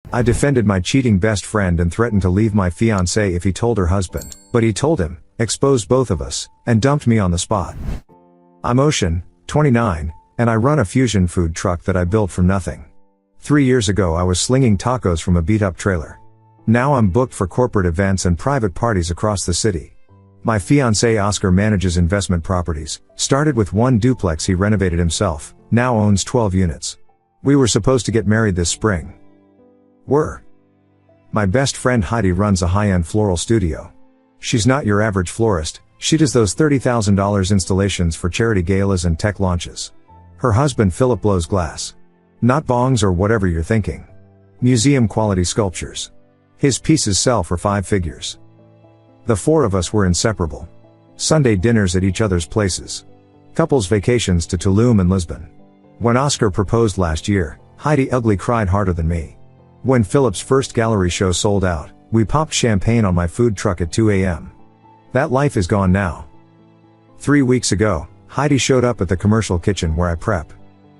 I defended my cheating best friend and threatened to leave my fiancé if he told her husband, but he told him, exposed both of us, and dumped me on the spot. I'm Ocean, 29, and I run a fusion food truck that I built from nothing. 3 years ago I was slinging tacos from a beat-up trailer. Now I'm booked for corporate events and private parties across the city. My fiancé Oscar manages investment properties, started with one duplex he renovated himself, now owns 12 units. We were supposed to get married this spring. My best friend Heidi runs a high-end floral studio. She's not your average florist, she does those $30,000 installations for charity galas and tech launches. Her husband Philip blows glass. Not bongs or whatever you're thinking. Museum-quality sculptures. His pieces sell for 5 figures. The 4 of us were inseparable. Sunday dinners at each other's places. Couples vacations to Tulum and Lisbon. When Oscar proposed last year, Heidi ugly cried harder than me. When Philip's first gallery show sold out, we popped champagne on my food truck at 2 a.m. That life is gone now. 3 weeks ago, Heidi showed up at the commercial kitchen where I prep.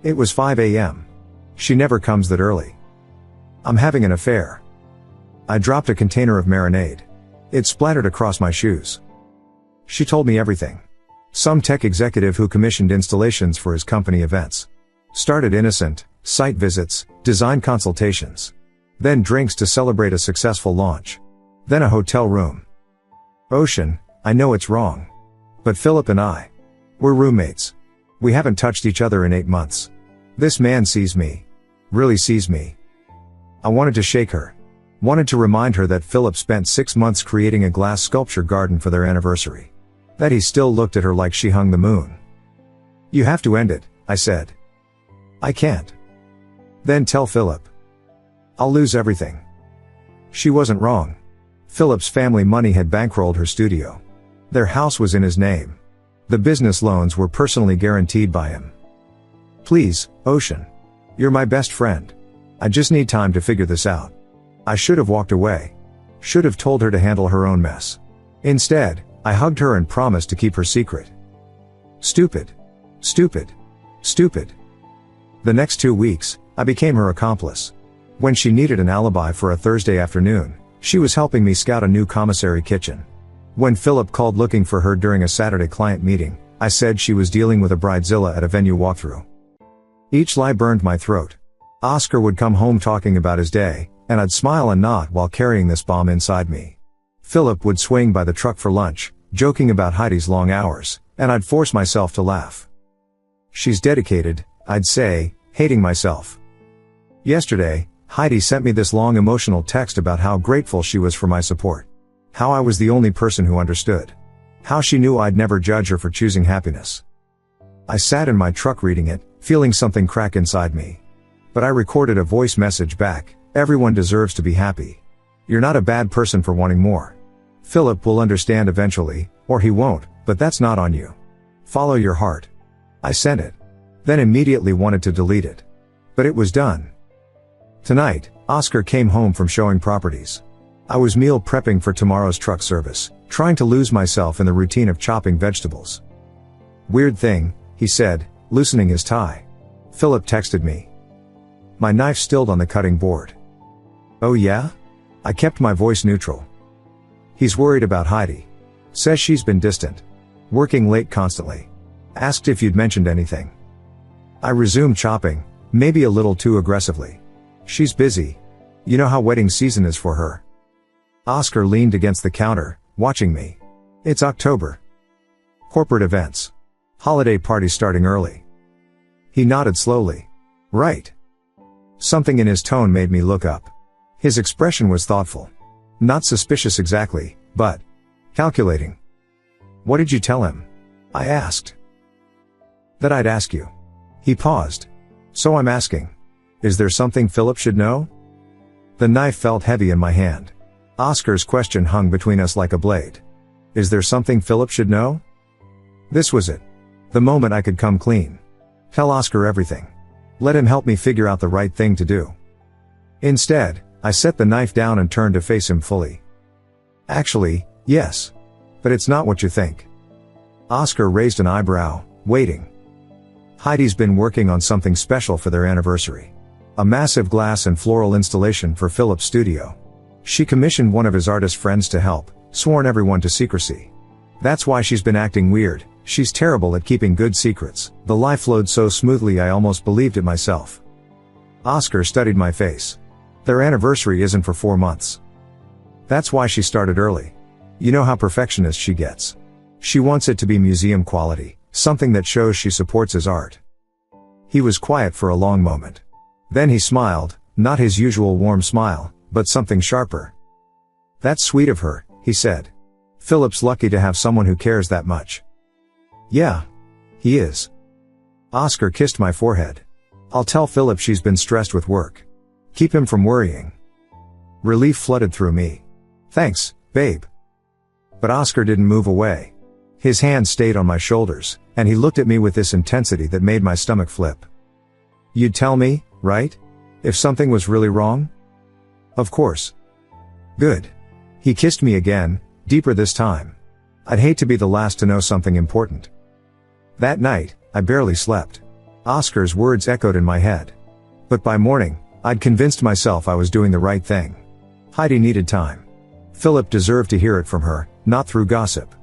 It was 5 a.m. She never comes that early. I'm having an affair. I dropped a container of marinade. It splattered across my shoes. She told me everything. Some tech executive who commissioned installations for his company events. Started innocent, site visits, design consultations. Then drinks to celebrate a successful launch. Then a hotel room. Ocean, I know it's wrong. But Philip and we're roommates. We haven't touched each other in 8 months. This man sees me. Really sees me. I wanted to shake her. Wanted to remind her that Philip spent 6 months creating a glass sculpture garden for their anniversary. That he still looked at her like she hung the moon. You have to end it, I said. I can't. Then tell Philip. I'll lose everything. She wasn't wrong. Philip's family money had bankrolled her studio. Their house was in his name. The business loans were personally guaranteed by him. Please, Ocean. You're my best friend. I just need time to figure this out. I should have walked away. Should have told her to handle her own mess. Instead, I hugged her and promised to keep her secret. Stupid. Stupid. Stupid. The next 2 weeks, I became her accomplice. When she needed an alibi for a Thursday afternoon, she was helping me scout a new commissary kitchen. When Philip called looking for her during a Saturday client meeting, I said she was dealing with a bridezilla at a venue walkthrough. Each lie burned my throat. Oscar would come home talking about his day, and I'd smile and nod while carrying this bomb inside me. Philip would swing by the truck for lunch, joking about Heidi's long hours, and I'd force myself to laugh. She's dedicated, I'd say, hating myself. Yesterday, Heidi sent me this long emotional text about how grateful she was for my support. How I was the only person who understood. How she knew I'd never judge her for choosing happiness. I sat in my truck reading it, feeling something crack inside me. But I recorded a voice message back. Everyone deserves to be happy. You're not a bad person for wanting more. Philip will understand eventually, or he won't, but that's not on you. Follow your heart. I sent it. Then immediately wanted to delete it. But it was done. Tonight, Oscar came home from showing properties. I was meal prepping for tomorrow's truck service, trying to lose myself in the routine of chopping vegetables. Weird thing, he said, loosening his tie. Philip texted me. My knife stilled on the cutting board. Oh yeah? I kept my voice neutral. He's worried about Heidi. Says she's been distant. Working late constantly. Asked if you'd mentioned anything. I resumed chopping, maybe a little too aggressively. She's busy. You know how wedding season is for her. Oscar leaned against the counter, watching me. It's October. Corporate events. Holiday parties starting early. He nodded slowly. Right. Something in his tone made me look up. His expression was thoughtful. Not suspicious exactly, but calculating. What did you tell him? I asked. That I'd ask you. He paused. So I'm asking. Is there something Philip should know? The knife felt heavy in my hand. Oscar's question hung between us like a blade. Is there something Philip should know? This was it. The moment I could come clean. Tell Oscar everything. Let him help me figure out the right thing to do. Instead, I set the knife down and turned to face him fully. Actually, yes. But it's not what you think. Oscar raised an eyebrow, waiting. Heidi's been working on something special for their anniversary. A massive glass and floral installation for Philip's studio. She commissioned one of his artist friends to help, sworn everyone to secrecy. That's why she's been acting weird. She's terrible at keeping good secrets. The lie flowed so smoothly I almost believed it myself. Oscar studied my face. Their anniversary isn't for 4 months. That's why she started early. You know how perfectionist she gets. She wants it to be museum quality, something that shows she supports his art. He was quiet for a long moment. Then he smiled, not his usual warm smile, but something sharper. That's sweet of her, he said. Philip's lucky to have someone who cares that much. Yeah. He is. Oscar kissed my forehead. I'll tell Philip she's been stressed with work. Keep him from worrying. Relief flooded through me. Thanks, babe. But Oscar didn't move away. His hand stayed on my shoulders, and he looked at me with this intensity that made my stomach flip. You'd tell me, right? If something was really wrong? Of course. Good. He kissed me again, deeper this time. I'd hate to be the last to know something important. That night, I barely slept. Oscar's words echoed in my head. But by morning, I'd convinced myself I was doing the right thing. Heidi needed time. Philip deserved to hear it from her, not through gossip.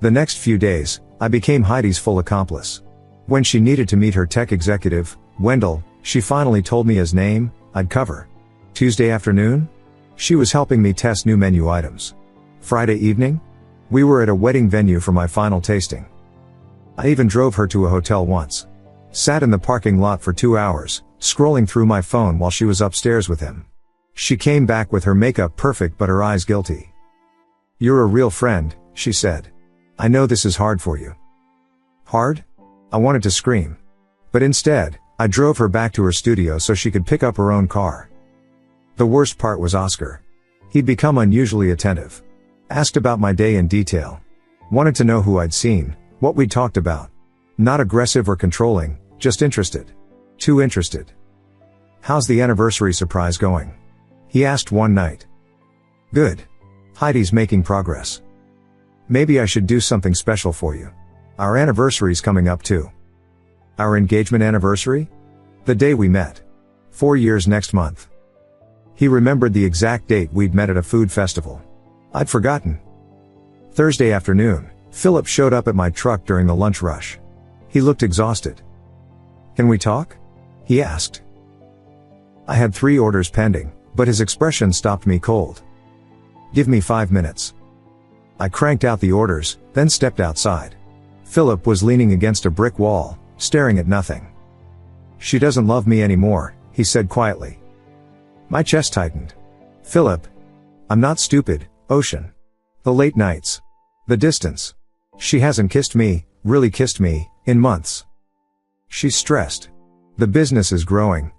The next few days, I became Heidi's full accomplice. When she needed to meet her tech executive, Wendell, she finally told me his name, I'd cover. Tuesday afternoon? She was helping me test new menu items. Friday evening? We were at a wedding venue for my final tasting. I even drove her to a hotel once. Sat in the parking lot for 2 hours, scrolling through my phone while she was upstairs with him. She came back with her makeup perfect but her eyes guilty. You're a real friend, she said. I know this is hard for you. Hard? I wanted to scream. But instead, I drove her back to her studio so she could pick up her own car. The worst part was Oscar. He'd become unusually attentive. Asked about my day in detail. Wanted to know who I'd seen, what we'd talked about. Not aggressive or controlling, just interested. Too interested. How's the anniversary surprise going? He asked one night. Good. Heidi's making progress. Maybe I should do something special for you. Our anniversary's coming up too. Our engagement anniversary? The day we met. 4 years next month. He remembered the exact date we'd met at a food festival. I'd forgotten. Thursday afternoon, Philip showed up at my truck during the lunch rush. He looked exhausted. Can we talk? He asked. I had 3 orders pending, but his expression stopped me cold. Give me 5 minutes. I cranked out the orders, then stepped outside. Philip was leaning against a brick wall, staring at nothing. She doesn't love me anymore, he said quietly. My chest tightened. Philip. I'm not stupid, Ocean. The late nights. The distance. She hasn't kissed me, really kissed me, in months. She's stressed. The business is growing.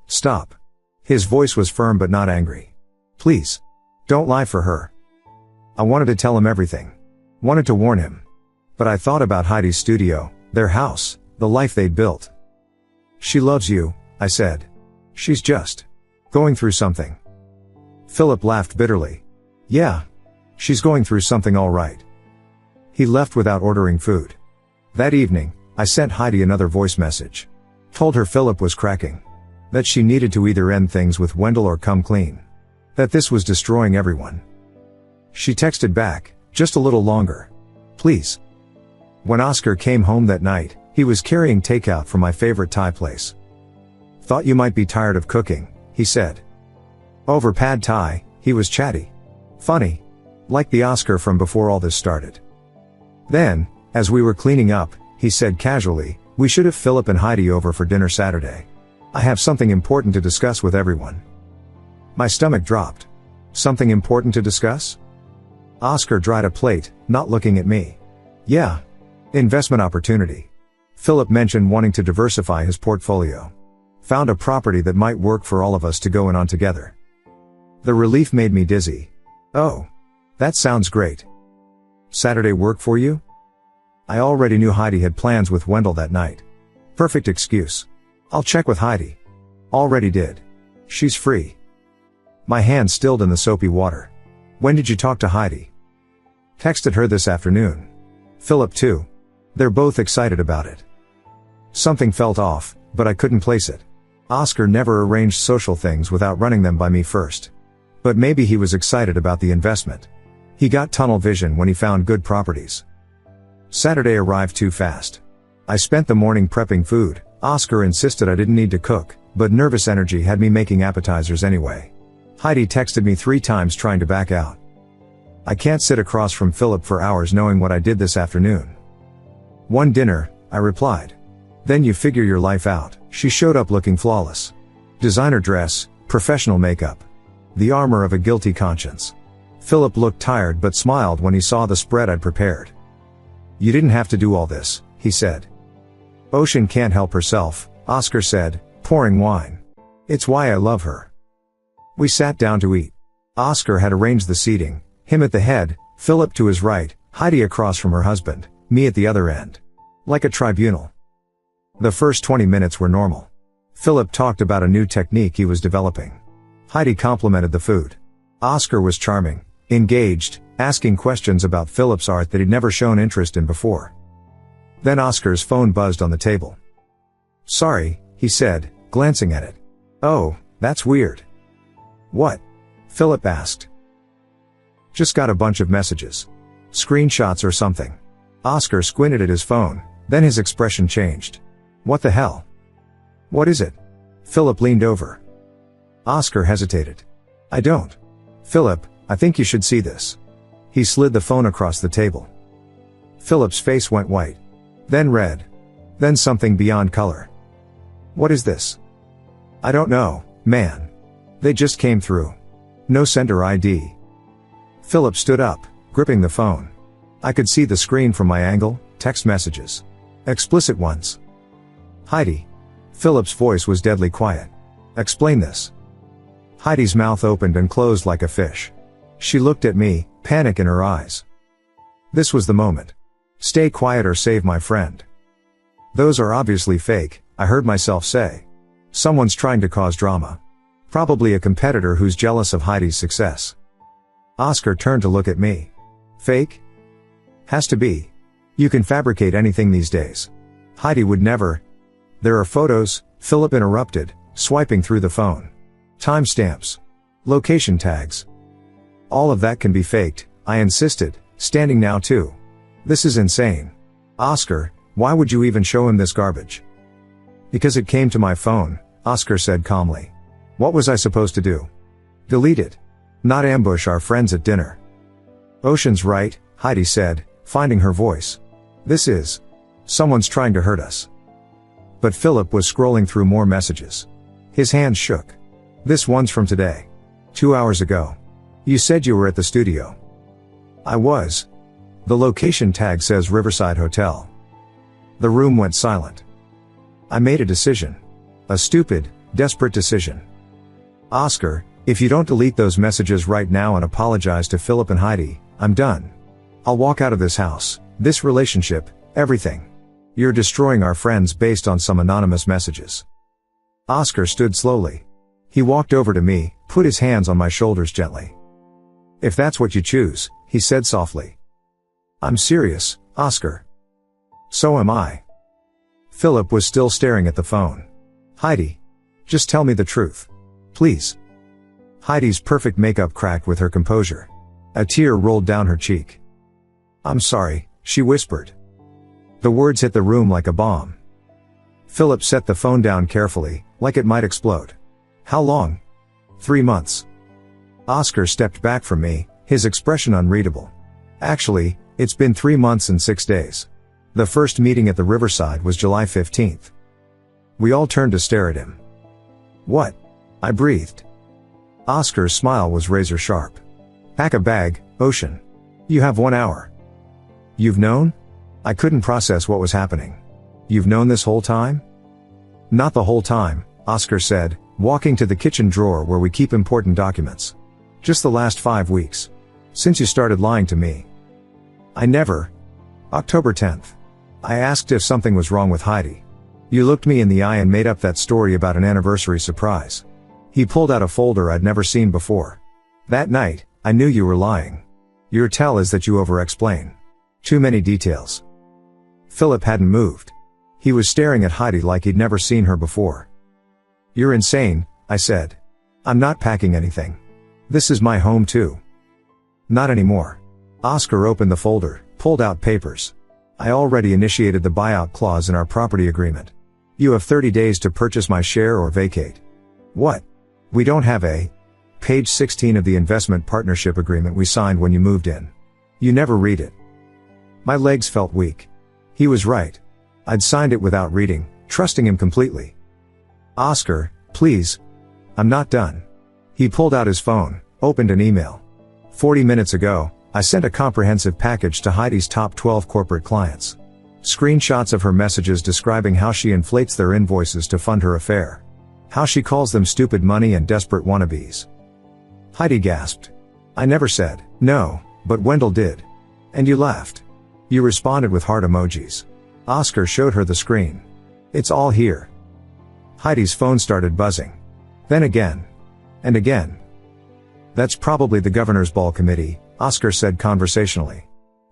Stop. His voice was firm but not angry. Please. Don't lie for her. I wanted to tell him everything. Wanted to warn him. But I thought about Heidi's studio, their house, the life they'd built. She loves you, I said. She's just going through something. Philip laughed bitterly. Yeah. She's going through something all right. He left without ordering food. That evening, I sent Heidi another voice message. Told her Philip was cracking. That she needed to either end things with Wendell or come clean. That this was destroying everyone. She texted back, just a little longer. Please. When Oscar came home that night, he was carrying takeout from my favorite Thai place. Thought you might be tired of cooking, he said. Over pad Thai, he was chatty. Funny. Like the Oscar from before all this started. Then, as we were cleaning up, he said casually, we should have Philip and Heidi over for dinner Saturday. I have something important to discuss with everyone. My stomach dropped. Something important to discuss? Oscar dried a plate, not looking at me. Yeah. Investment opportunity. Philip mentioned wanting to diversify his portfolio. Found a property that might work for all of us to go in on together. The relief made me dizzy. Oh. That sounds great. Saturday work for you? I already knew Heidi had plans with Wendell that night. Perfect excuse. I'll check with Heidi. Already did. She's free. My hand stilled in the soapy water. When did you talk to Heidi? Texted her this afternoon. Philip too. They're both excited about it. Something felt off, but I couldn't place it. Oscar never arranged social things without running them by me first. But maybe he was excited about the investment. He got tunnel vision when he found good properties. Saturday arrived too fast. I spent the morning prepping food. Oscar insisted I didn't need to cook, but nervous energy had me making appetizers anyway. Heidi texted me 3 times trying to back out. I can't sit across from Philip for hours knowing what I did this afternoon. One dinner, I replied. Then you figure your life out. She showed up looking flawless. Designer dress, professional makeup. The armor of a guilty conscience. Philip looked tired but smiled when he saw the spread I'd prepared. You didn't have to do all this, he said. Ocean can't help herself, Oscar said, pouring wine. It's why I love her. We sat down to eat. Oscar had arranged the seating, him at the head, Philip to his right, Heidi across from her husband, me at the other end. Like a tribunal. The first 20 minutes were normal. Philip talked about a new technique he was developing. Heidi complimented the food. Oscar was charming, engaged, asking questions about Philip's art that he'd never shown interest in before. Then Oscar's phone buzzed on the table. Sorry, he said, glancing at it. Oh, that's weird. What? Philip asked. Just got a bunch of messages. Screenshots or something. Oscar squinted at his phone, then his expression changed. What the hell? What is it? Philip leaned over. Oscar hesitated. I don't. Philip, I think you should see this. He slid the phone across the table. Philip's face went white. Then red. Then something beyond color. What is this? I don't know, man. They just came through. No sender ID. Philip stood up, gripping the phone. I could see the screen from my angle, text messages. Explicit ones. Heidi. Philip's voice was deadly quiet. Explain this. Heidi's mouth opened and closed like a fish. She looked at me, panic in her eyes. This was the moment. Stay quiet or save my friend. Those are obviously fake, I heard myself say. Someone's trying to cause drama. Probably a competitor who's jealous of Heidi's success. Oscar turned to look at me. Fake? Has to be. You can fabricate anything these days. Heidi would never. There are photos, Philip interrupted, swiping through the phone. Timestamps. Location tags. All of that can be faked, I insisted, standing now too. This is insane. Oscar, why would you even show him this garbage? Because it came to my phone, Oscar said calmly. What was I supposed to do? Delete it. Not ambush our friends at dinner. Ocean's right, Heidi said, finding her voice. This is. Someone's trying to hurt us. But Philip was scrolling through more messages. His hands shook. This one's from today. 2 hours ago. You said you were at the studio. I was. The location tag says Riverside Hotel. The room went silent. I made a decision. A stupid, desperate decision. Oscar, if you don't delete those messages right now and apologize to Philip and Heidi, I'm done. I'll walk out of this house, this relationship, everything. You're destroying our friends based on some anonymous messages. Oscar stood slowly. He walked over to me, put his hands on my shoulders gently. If that's what you choose, he said softly. I'm serious, Oscar. So am I. Philip was still staring at the phone. Heidi. Just tell me the truth. Please. Heidi's perfect makeup cracked with her composure. A tear rolled down her cheek. I'm sorry, she whispered. The words hit the room like a bomb. Philip set the phone down carefully, like it might explode. How long? 3 months. Oscar stepped back from me, his expression unreadable. Actually, it's been 3 months and 6 days. The first meeting at the Riverside was July 15th. We all turned to stare at him. What? I breathed. Oscar's smile was razor sharp. Pack a bag, Ocean. You have 1 hour. You've known? I couldn't process what was happening. You've known this whole time? Not the whole time, Oscar said, walking to the kitchen drawer where we keep important documents. Just the last 5 weeks. Since you started lying to me. I never. October 10th. I asked if something was wrong with Heidi. You looked me in the eye and made up that story about an anniversary surprise. He pulled out a folder I'd never seen before. That night, I knew you were lying. Your tell is that you over-explain. Too many details. Philip hadn't moved. He was staring at Heidi like he'd never seen her before. You're insane, I said. I'm not packing anything. This is my home too. Not anymore. Oscar opened the folder, pulled out papers. I already initiated the buyout clause in our property agreement. You have 30 days to purchase my share or vacate. What? We don't have a... Page 16 of the investment partnership agreement we signed when you moved in. You never read it. My legs felt weak. He was right. I'd signed it without reading, trusting him completely. Oscar, please. I'm not done. He pulled out his phone, opened an email. 40 minutes ago, I sent a comprehensive package to Heidi's top 12 corporate clients. Screenshots of her messages describing how she inflates their invoices to fund her affair. How she calls them stupid money and desperate wannabes. Heidi gasped. I never said no, but Wendell did. And you laughed. You responded with heart emojis. Oscar showed her the screen. It's all here. Heidi's phone started buzzing. Then again. And again. That's probably the governor's ball committee, Oscar said conversationally.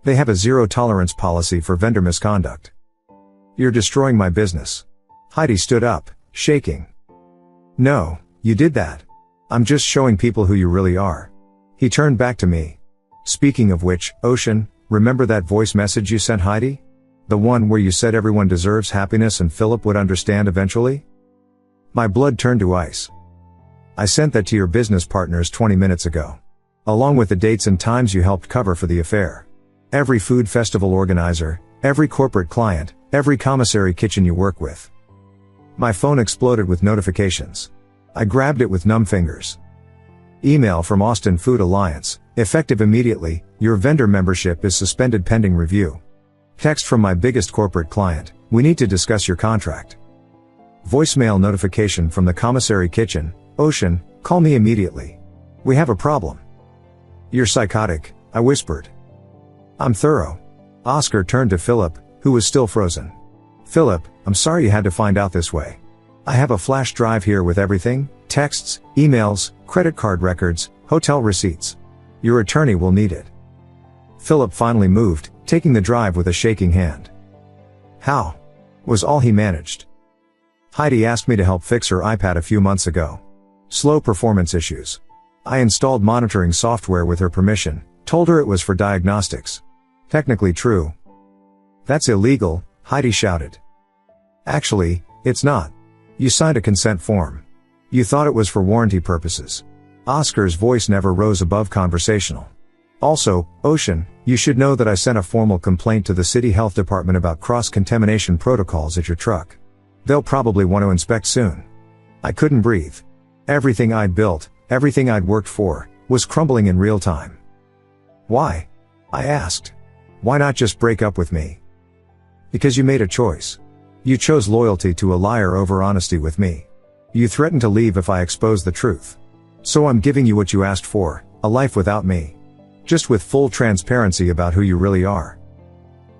They have a zero-tolerance policy for vendor misconduct. You're destroying my business. Heidi stood up, shaking. No, you did that. I'm just showing people who you really are. He turned back to me. Speaking of which, Ocean, remember that voice message you sent Heidi? The one where you said everyone deserves happiness and Philip would understand eventually? My blood turned to ice. I sent that to your business partners 20 minutes ago. Along with the dates and times you helped cover for the affair. Every food festival organizer, every corporate client, every commissary kitchen you work with. My phone exploded with notifications. I grabbed it with numb fingers. Email from Austin Food Alliance, effective immediately, your vendor membership is suspended pending review. Text from my biggest corporate client, we need to discuss your contract. Voicemail notification from the commissary kitchen, Ocean, call me immediately. We have a problem. You're psychotic, I whispered. I'm thorough. Oscar turned to Philip, who was still frozen. Philip, I'm sorry you had to find out this way. I have a flash drive here with everything, texts, emails, credit card records, hotel receipts. Your attorney will need it. Philip finally moved, taking the drive with a shaking hand. How? Was all he managed. Heidi asked me to help fix her iPad a few months ago. Slow performance issues. I installed monitoring software with her permission, told her it was for diagnostics. Technically true. That's illegal, Heidi shouted. Actually, it's not. You signed a consent form. You thought it was for warranty purposes. Oscar's voice never rose above conversational. Also, Ocean, you should know that I sent a formal complaint to the city health department about cross-contamination protocols at your truck. They'll probably want to inspect soon. I couldn't breathe. Everything I'd built, everything I'd worked for, was crumbling in real time. Why? I asked. Why not just break up with me? Because you made a choice. You chose loyalty to a liar over honesty with me. You threatened to leave if I exposed the truth. So I'm giving you what you asked for, a life without me. Just with full transparency about who you really are.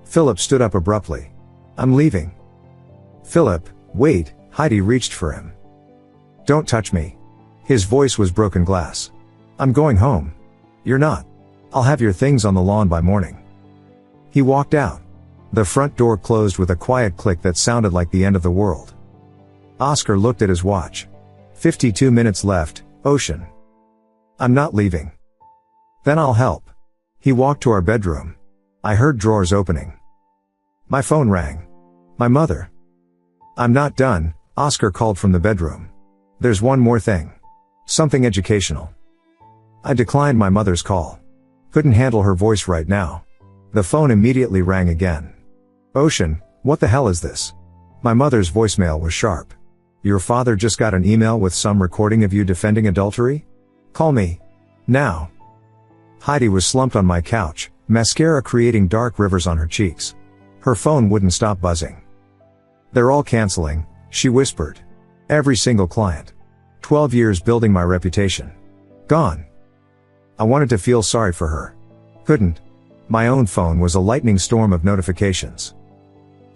Philip stood up abruptly. I'm leaving. Philip, wait, Heidi reached for him. Don't touch me. His voice was broken glass. I'm going home. You're not. I'll have your things on the lawn by morning. He walked out. The front door closed with a quiet click that sounded like the end of the world. Oscar looked at his watch. 52 minutes left, Ocean. I'm not leaving. Then I'll help. He walked to our bedroom. I heard drawers opening. My phone rang. My mother. I'm not done, Oscar called from the bedroom. There's one more thing. Something educational. I declined my mother's call. Couldn't handle her voice right now. The phone immediately rang again. Ocean, what the hell is this? My mother's voicemail was sharp. Your father just got an email with some recording of you defending adultery? Call me. Now. Heidi was slumped on my couch, mascara creating dark rivers on her cheeks. Her phone wouldn't stop buzzing. They're all canceling, she whispered. Every single client. 12 years building my reputation. Gone. I wanted to feel sorry for her. Couldn't. My own phone was a lightning storm of notifications.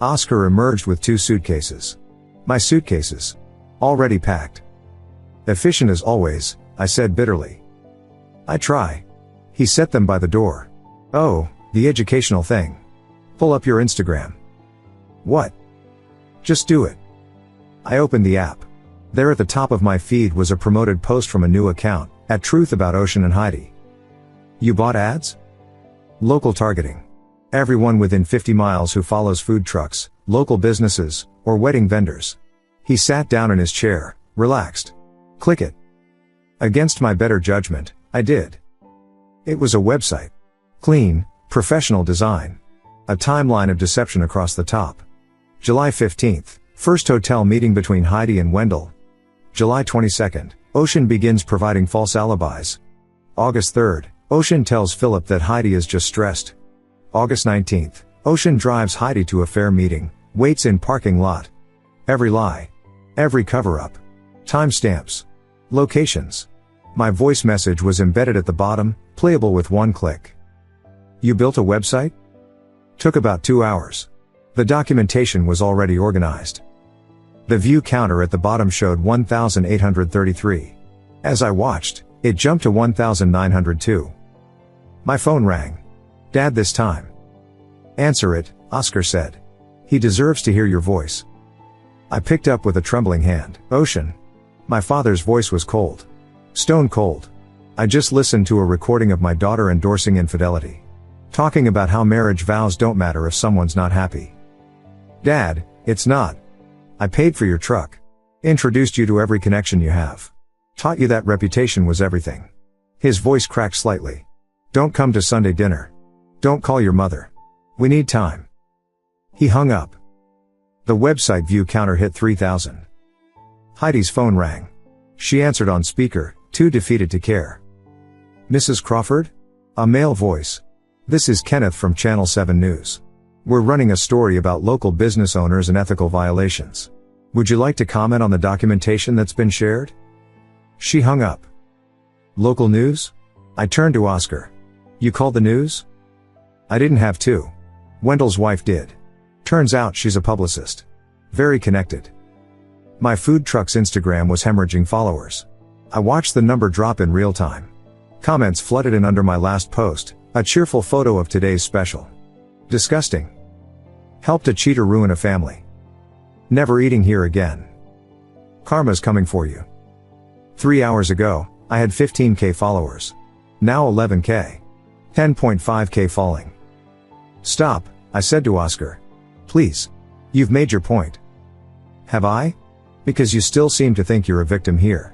Oscar emerged with 2 suitcases. My suitcases. Already packed. Efficient as always, I said bitterly. I try. He set them by the door. Oh, the educational thing. Pull up your Instagram. What? Just do it. I opened the app. There at the top of my feed was a promoted post from a new account, @Truth About Ocean and Heidi. You bought ads? Local targeting. Everyone within 50 miles who follows food trucks, local businesses, or wedding vendors. He sat down in his chair, relaxed. Click it. Against my better judgment, I did. It was a website. Clean, professional design. A timeline of deception across the top. July 15th, first hotel meeting between Heidi and Wendell. July 22nd, Ocean begins providing false alibis. August 3rd, Ocean tells Philip that Heidi is just stressed. August 19th, Ocean drives Heidi to a fair meeting, waits in parking lot. Every lie. Every cover-up. Timestamps. Locations. My voice message was embedded at the bottom, playable with one click. You built a website? Took about 2 hours. The documentation was already organized. The view counter at the bottom showed 1,833. As I watched, it jumped to 1,902. My phone rang. Dad this time. Answer it, Oscar said. He deserves to hear your voice. I picked up with a trembling hand. Ocean. My father's voice was cold. Stone cold. I just listened to a recording of my daughter endorsing infidelity. Talking about how marriage vows don't matter if someone's not happy. Dad, it's not. I paid for your truck. Introduced you to every connection you have. Taught you that reputation was everything. His voice cracked slightly. Don't come to Sunday dinner. Don't call your mother. We need time. He hung up. The website view counter hit 3,000. Heidi's phone rang. She answered on speaker, too defeated to care. Mrs. Crawford? A male voice. This is Kenneth from Channel 7 News. We're running a story about local business owners and ethical violations. Would you like to comment on the documentation that's been shared? She hung up. Local news? I turned to Oscar. You called the news? I didn't have to. Wendell's wife did. Turns out she's a publicist. Very connected. My food truck's Instagram was hemorrhaging followers. I watched the number drop in real time. Comments flooded in under my last post, a cheerful photo of today's special. Disgusting. Helped a cheater ruin a family. Never eating here again. Karma's coming for you. 3 hours ago, I had 15k followers. Now 11k. 10.5k falling. Stop, I said to Oscar. Please. You've made your point. Have I? Because you still seem to think you're a victim here.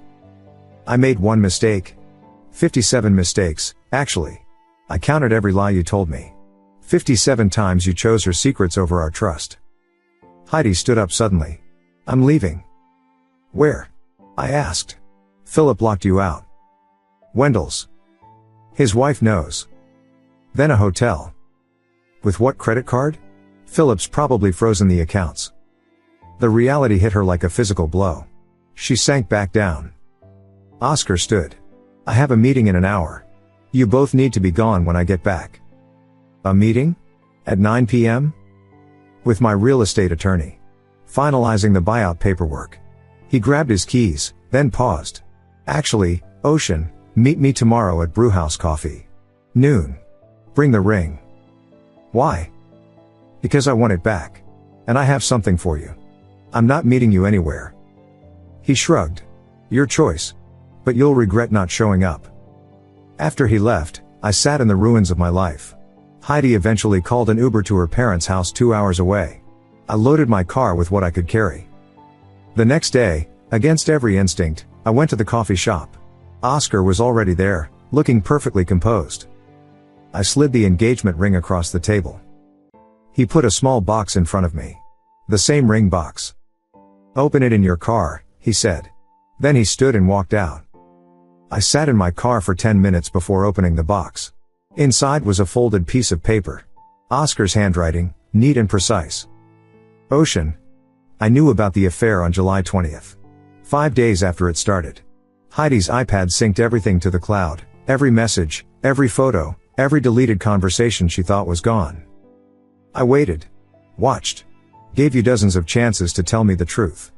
I made one mistake. 57 mistakes, actually. I counted every lie you told me. 57 times you chose her secrets over our trust. Heidi stood up suddenly. I'm leaving. Where? I asked. Philip locked you out. Wendell's. His wife knows. Then a hotel. With what credit card? Philip's probably frozen the accounts. The reality hit her like a physical blow. She sank back down. Oscar stood. I have a meeting in an hour. You both need to be gone when I get back. A meeting? At 9 p.m.? With my real estate attorney. Finalizing the buyout paperwork. He grabbed his keys, then paused. Actually, Ocean, meet me tomorrow at Brewhouse Coffee. Noon. Bring the ring. Why? Because I want it back. And I have something for you. I'm not meeting you anywhere. He shrugged. Your choice. But you'll regret not showing up. After he left, I sat in the ruins of my life. Heidi eventually called an Uber to her parents' house 2 hours away. I loaded my car with what I could carry. The next day, against every instinct, I went to the coffee shop. Oscar was already there, looking perfectly composed. I slid the engagement ring across the table. He put a small box in front of me. The same ring box. Open it in your car, he said. Then he stood and walked out. I sat in my car for 10 minutes before opening the box. Inside was a folded piece of paper. Oscar's handwriting, neat and precise. Ocean. I knew about the affair on July 20th. 5 days after it started. Heidi's iPad synced everything to the cloud, every message, every photo, every deleted conversation she thought was gone. I waited. Watched. Gave you dozens of chances to tell me the truth.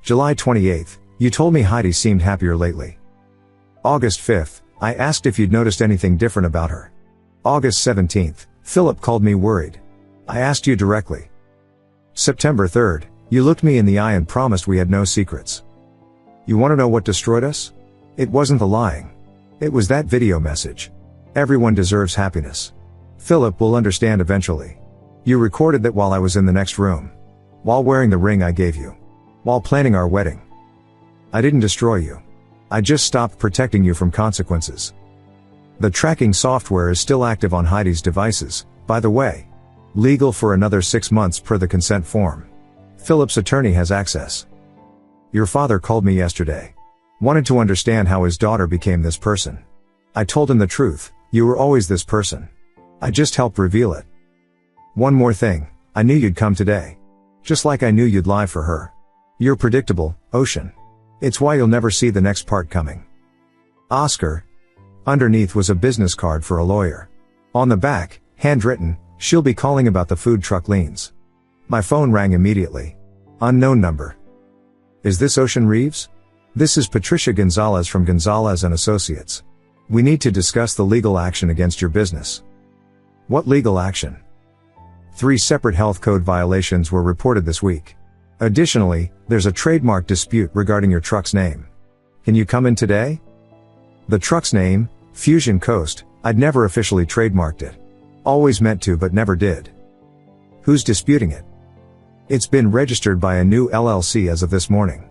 July 28th, you told me Heidi seemed happier lately. August 5th, I asked if you'd noticed anything different about her. August 17th, Philip called me worried. I asked you directly. September 3rd, you looked me in the eye and promised we had no secrets. You want to know what destroyed us? It wasn't the lying. It was that video message. Everyone deserves happiness. Philip will understand eventually. You recorded that while I was in the next room. While wearing the ring I gave you. While planning our wedding. I didn't destroy you. I just stopped protecting you from consequences. The tracking software is still active on Heidi's devices, by the way. Legal for another 6 months per the consent form. Philip's attorney has access. Your father called me yesterday. Wanted to understand how his daughter became this person. I told him the truth, you were always this person. I just helped reveal it. One more thing, I knew you'd come today. Just like I knew you'd lie for her. You're predictable, Ocean. It's why you'll never see the next part coming. Oscar. Underneath was a business card for a lawyer. On the back, handwritten, she'll be calling about the food truck liens. My phone rang immediately. Unknown number. Is this Ocean Reeves? This is Patricia Gonzalez from Gonzalez & Associates. We need to discuss the legal action against your business. What legal action? 3 separate health code violations were reported this week. Additionally, there's a trademark dispute regarding your truck's name. Can you come in today? The truck's name, Fusion Coast, I'd never officially trademarked it. Always meant to but never did. Who's disputing it? It's been registered by a new LLC as of this morning.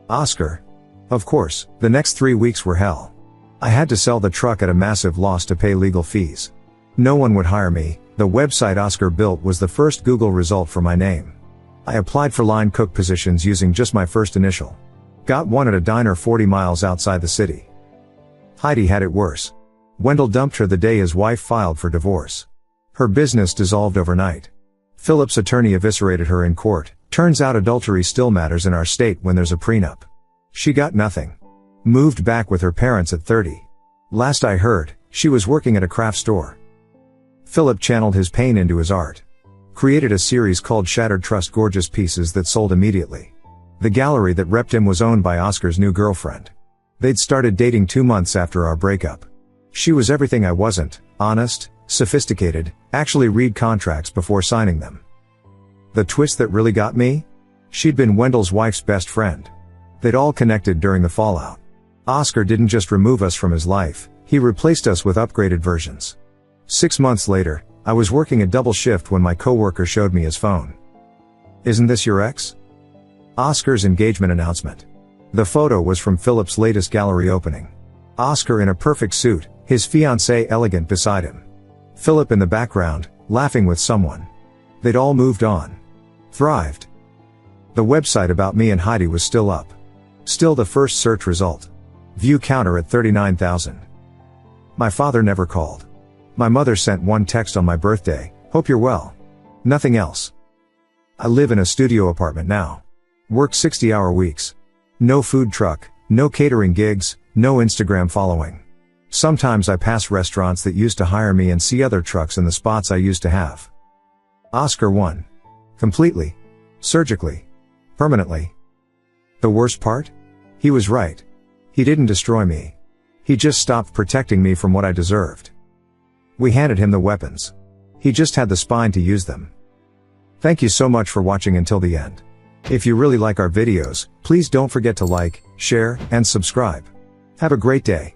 Oscar. Of course, the next 3 weeks were hell. I had to sell the truck at a massive loss to pay legal fees. No one would hire me. The website Oscar built was the first Google result for my name. I applied for line cook positions using just my first initial. Got one at a diner 40 miles outside the city. Heidi had it worse. Wendell dumped her the day his wife filed for divorce. Her business dissolved overnight. Philip's attorney eviscerated her in court. Turns out adultery still matters in our state when there's a prenup. She got nothing. Moved back with her parents at 30. Last I heard, she was working at a craft store. Philip channeled his pain into his art. Created a series called Shattered Trust, gorgeous pieces that sold immediately. The gallery that repped him was owned by Oscar's new girlfriend. They'd started dating 2 months after our breakup. She was everything I wasn't: honest, sophisticated, actually read contracts before signing them. The twist that really got me? She'd been Wendell's wife's best friend. They'd all connected during the fallout. Oscar didn't just remove us from his life, he replaced us with upgraded versions. 6 months later, I was working a double shift when my coworker showed me his phone. Isn't this your ex? Oscar's engagement announcement. The photo was from Philip's latest gallery opening. Oscar in a perfect suit, his fiancé elegant beside him. Philip in the background, laughing with someone. They'd all moved on. Thrived. The website about me and Heidi was still up. Still the first search result. View counter at 39,000. My father never called. My mother sent one text on my birthday, hope you're well. Nothing else. I live in a studio apartment now. Work 60-hour weeks. No food truck, no catering gigs, no Instagram following. Sometimes I pass restaurants that used to hire me and see other trucks in the spots I used to have. Oscar won. Completely. Surgically. Permanently. The worst part? He was right. He didn't destroy me. He just stopped protecting me from what I deserved. We handed him the weapons. He just had the spine to use them. Thank you so much for watching until the end. If you really like our videos, please don't forget to like, share, and subscribe. Have a great day.